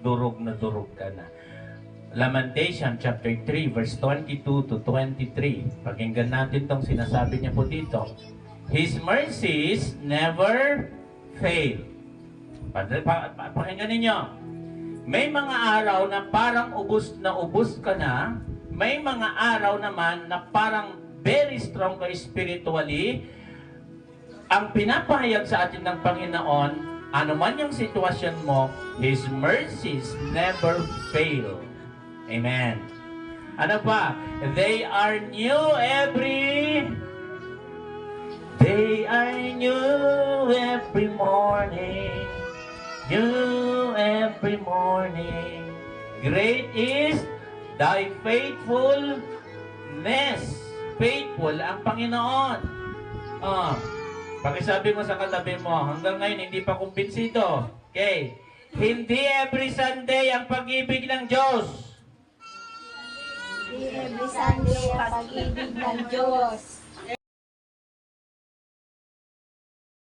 durog na durog ka na. Lamentation chapter 3 verse 22 to 23. Pakinggan natin tong sinasabi niya po dito. His mercies never fail. Pakinggan ninyo. May mga araw na parang ubos ka na. May mga araw naman na parang very strong ka spiritually. Ang pinapahayag sa atin ng Panginoon, ano man yung sitwasyon mo, His mercies never fail. Amen. Ano pa? They are new every morning. New every morning. Great is thy faithfulness. Faithful ang Panginoon. Pakisabi mo sa katabi mo, hanggang ngayon hindi pa kumbinsido. Okay. Hindi every Sunday ang pag-ibig ng Diyos. Hindi every Sunday ang pag-ibig ng Diyos.